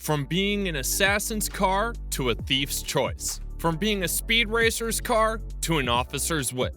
From being an assassin's car to a thief's choice. From being a speed racer's car to an officer's whip.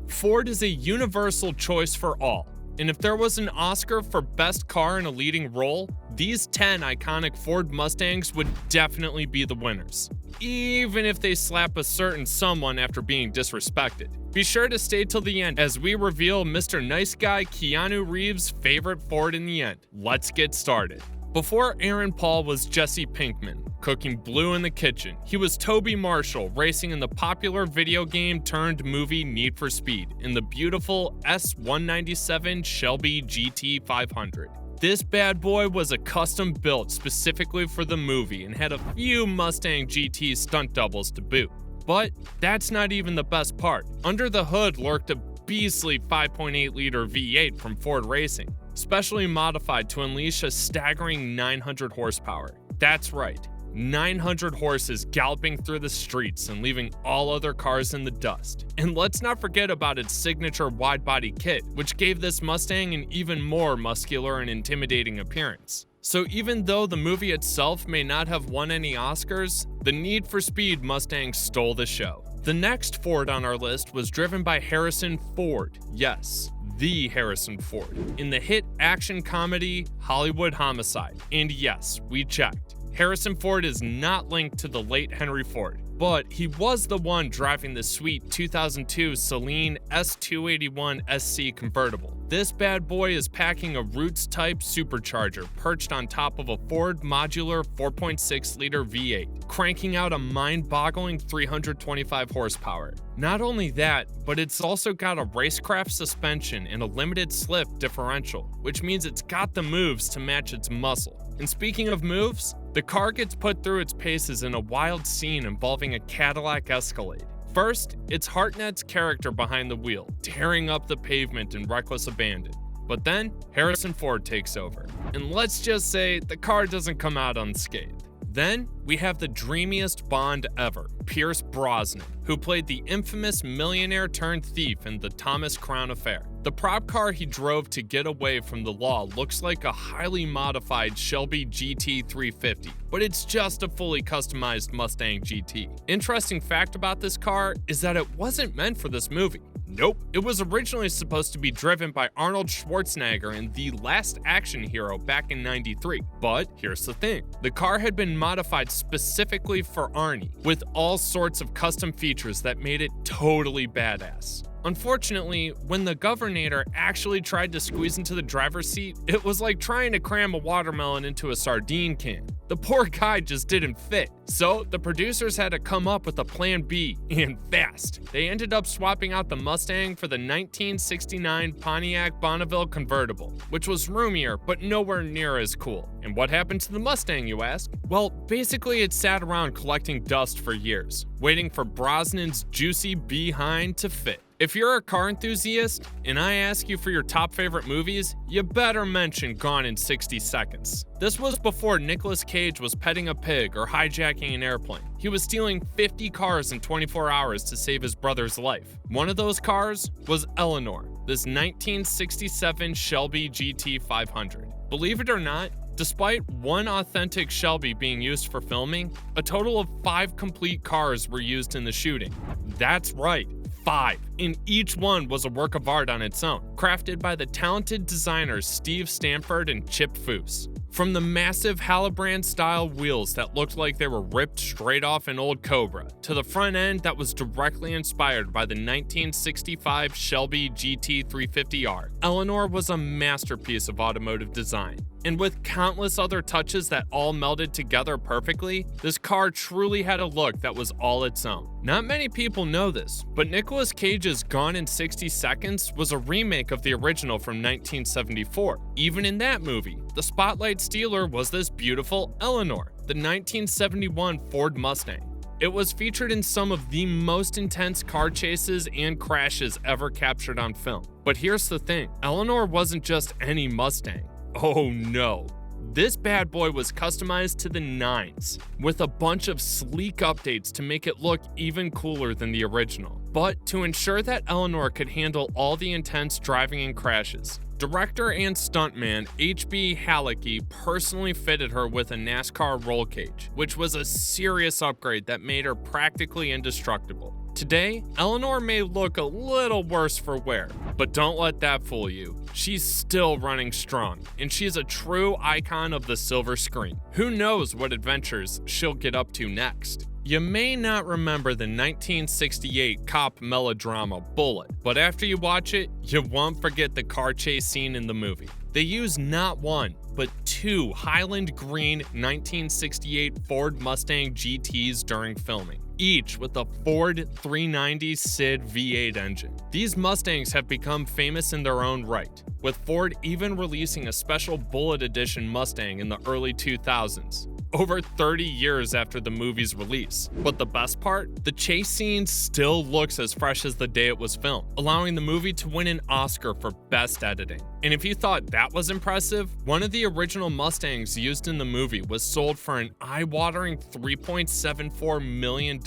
Ford is a universal choice for all. And if there was an Oscar for best car in a leading role, these 10 iconic Ford Mustangs would definitely be the winners, even if they slap a certain someone after being disrespected. Be sure to stay till the end as we reveal Mr. Nice Guy Keanu Reeves' favorite Ford in the end. Let's get started. Before Aaron Paul was Jesse Pinkman, cooking blue in the kitchen, he was Toby Marshall racing in the popular video game turned movie Need for Speed in the beautiful S197 Shelby GT 500. This bad boy was a custom built specifically for the movie and had a few Mustang GT stunt doubles to boot. But that's not even the best part. Under the hood lurked a beastly 5.8 liter V8 from Ford Racing, specially modified to unleash a staggering 900 horsepower. That's right, 900 horses galloping through the streets and leaving all other cars in the dust. And let's not forget about its signature wide-body kit, which gave this Mustang an even more muscular and intimidating appearance. So even though the movie itself may not have won any Oscars, the Need for Speed Mustang stole the show. The next Ford on our list was driven by Harrison Ford. Yes, the Harrison Ford, in the hit action comedy Hollywood Homicide. And yes, we checked. Harrison Ford is not linked to the late Henry Ford, but he was the one driving the sweet 2002 Saleen S281 SC convertible. This bad boy is packing a Roots-type supercharger perched on top of a Ford modular 4.6-liter V8, cranking out a mind-boggling 325 horsepower. Not only that, but it's also got a racecraft suspension and a limited slip differential, which means it's got the moves to match its muscle. And speaking of moves, the car gets put through its paces in a wild scene involving a Cadillac Escalade. First, it's Hartnett's character behind the wheel, tearing up the pavement in reckless abandon. But then, Harrison Ford takes over. And let's just say, the car doesn't come out unscathed. Then, we have the dreamiest Bond ever, Pierce Brosnan, who played the infamous millionaire-turned-thief in the Thomas Crown Affair. The prop car he drove to get away from the law looks like a highly modified Shelby GT 350, but it's just a fully customized Mustang GT. Interesting fact about this car is that it wasn't meant for this movie. Nope, it was originally supposed to be driven by Arnold Schwarzenegger in The Last Action Hero back in '93. But here's the thing, the car had been modified specifically for Arnie, with all sorts of custom features that made it totally badass. Unfortunately, when the Governator actually tried to squeeze into the driver's seat, it was like trying to cram a watermelon into a sardine can. The poor guy just didn't fit. So the producers had to come up with a plan B, and fast. They ended up swapping out the Mustang for the 1969 Pontiac Bonneville convertible, which was roomier but nowhere near as cool. And what happened to the Mustang, you ask? Well, basically it sat around collecting dust for years, waiting for Brosnan's juicy behind to fit. If you're a car enthusiast, and I ask you for your top favorite movies, you better mention Gone in 60 Seconds. This was before Nicolas Cage was petting a pig or hijacking an airplane. He was stealing 50 cars in 24 hours to save his brother's life. One of those cars was Eleanor, this 1967 Shelby GT 500. Believe it or not, despite one authentic Shelby being used for filming, a total of 5 complete cars were used in the shooting. That's right, 5, and each one was a work of art on its own, crafted by the talented designers Steve Stanford and Chip Foose. From the massive Halabrand-style wheels that looked like they were ripped straight off an old Cobra, to the front end that was directly inspired by the 1965 Shelby GT 350R, Eleanor was a masterpiece of automotive design. And with countless other touches that all melded together perfectly, this car truly had a look that was all its own. Not many people know this, but Nicolas Cage's Gone in 60 Seconds was a remake of the original from 1974. Even in that movie, the spotlight stealer was this beautiful Eleanor, the 1971 Ford Mustang. It was featured in some of the most intense car chases and crashes ever captured on film. But here's the thing, Eleanor wasn't just any Mustang. Oh no. This bad boy was customized to the nines, with a bunch of sleek updates to make it look even cooler than the original. But to ensure that Eleanor could handle all the intense driving and crashes, Director and stuntman H.B. Halicki personally fitted her with a NASCAR roll cage, which was a serious upgrade that made her practically indestructible. Today, Eleanor may look a little worse for wear, but don't let that fool you. She's still running strong, and she's a true icon of the silver screen. Who knows what adventures she'll get up to next? You may not remember the 1968 cop melodrama Bullitt, but after you watch it, you won't forget the car chase scene in the movie. They use not one, but two Highland Green 1968 Ford Mustang GTs during filming, each with a Ford 390 SID V8 engine. These Mustangs have become famous in their own right, with Ford even releasing a special Bullitt edition Mustang in the early 2000s. Over 30 years after the movie's release. But the best part? The chase scene still looks as fresh as the day it was filmed, allowing the movie to win an Oscar for Best Editing. And if you thought that was impressive, one of the original Mustangs used in the movie was sold for an eye-watering $3.74 million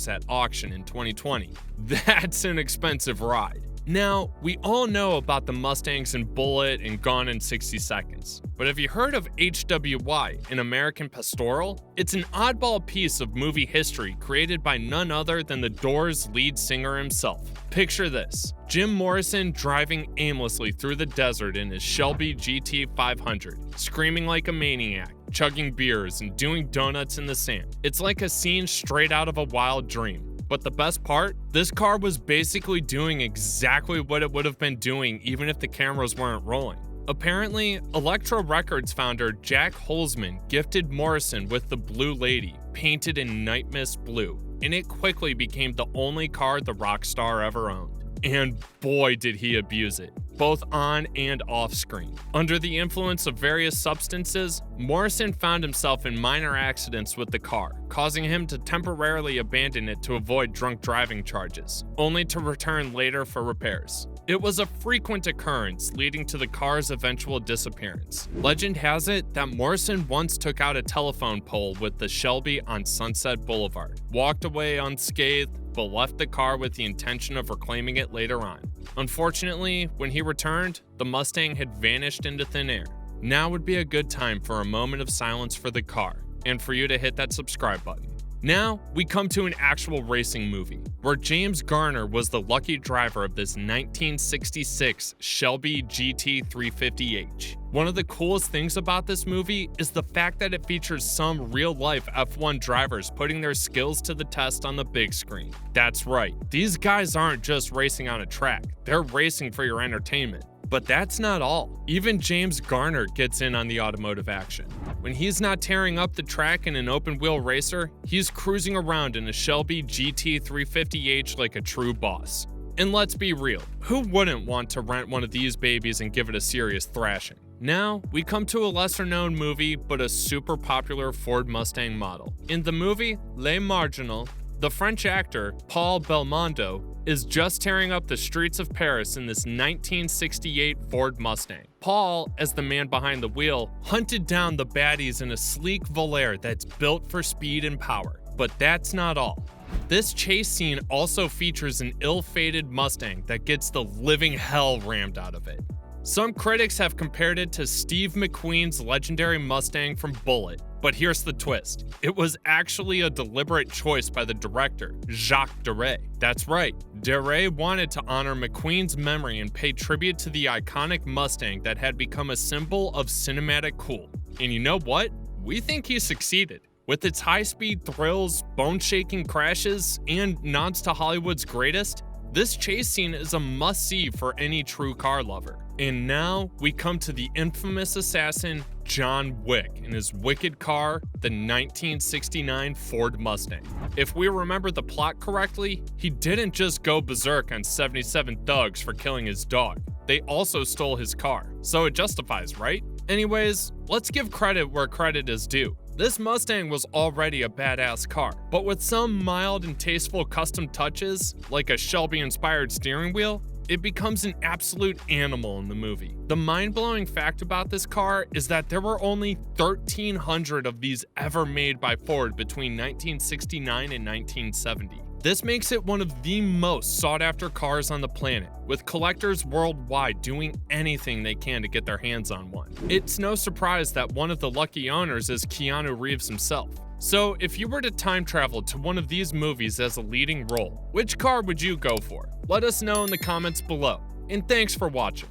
at auction in 2020. That's an expensive ride. Now, we all know about the Mustangs in Bullitt and Gone in 60 Seconds, but have you heard of HWY, an American Pastoral? It's an oddball piece of movie history created by none other than the Doors' lead singer himself. Picture this: Jim Morrison driving aimlessly through the desert in his Shelby GT 500, screaming like a maniac, chugging beers, and doing donuts in the sand. It's like a scene straight out of a wild dream. But the best part? This car was basically doing exactly what it would have been doing even if the cameras weren't rolling. Apparently, Elektra Records founder Jack Holzman gifted Morrison with the Blue Lady, painted in night mist blue, and it quickly became the only car the rock star ever owned. And boy did he abuse it, both on and off screen. Under the influence of various substances, Morrison found himself in minor accidents with the car, causing him to temporarily abandon it to avoid drunk driving charges, only to return later for repairs. It was a frequent occurrence, leading to the car's eventual disappearance. Legend has it that Morrison once took out a telephone pole with the Shelby on Sunset Boulevard, walked away unscathed, but left the car with the intention of reclaiming it later on. Unfortunately, when he returned, the Mustang had vanished into thin air. Now would be a good time for a moment of silence for the car, and for you to hit that subscribe button. Now, we come to an actual racing movie, where James Garner was the lucky driver of this 1966 Shelby GT 350H. One of the coolest things about this movie is the fact that it features some real-life F1 drivers putting their skills to the test on the big screen. That's right, these guys aren't just racing on a track, they're racing for your entertainment. But that's not all. Even James Garner gets in on the automotive action. When he's not tearing up the track in an open-wheel racer, he's cruising around in a Shelby GT 350H like a true boss. And let's be real, who wouldn't want to rent one of these babies and give it a serious thrashing? Now, we come to a lesser-known movie, but a super popular Ford Mustang model. In the movie Les Marginaux, the French actor Paul Belmondo is just tearing up the streets of Paris in this 1968 Ford Mustang. Paul, as the man behind the wheel, hunted down the baddies in a sleek Volare that's built for speed and power. But that's not all. This chase scene also features an ill-fated Mustang that gets the living hell rammed out of it. Some critics have compared it to Steve McQueen's legendary Mustang from Bullitt, but here's the twist. It was actually a deliberate choice by the director, Jacques Deray. That's right, Deray wanted to honor McQueen's memory and pay tribute to the iconic Mustang that had become a symbol of cinematic cool. And you know what? We think he succeeded. With its high-speed thrills, bone-shaking crashes, and nods to Hollywood's greatest, this chase scene is a must-see for any true car lover. And now, we come to the infamous assassin, John Wick, and his wicked car, the 1969 Ford Mustang. If we remember the plot correctly, he didn't just go berserk on 77 thugs for killing his dog. They also stole his car, so it justifies, right? Anyways, let's give credit where credit is due. This Mustang was already a badass car, but with some mild and tasteful custom touches, like a Shelby-inspired steering wheel, it becomes an absolute animal in the movie. The mind-blowing fact about this car is that there were only 1,300 of these ever made by Ford between 1969 and 1970. This makes it one of the most sought-after cars on the planet, with collectors worldwide doing anything they can to get their hands on one. It's no surprise that one of the lucky owners is Keanu Reeves himself. So if you were to time travel to one of these movies as a leading role, which car would you go for? Let us know in the comments below, and thanks for watching.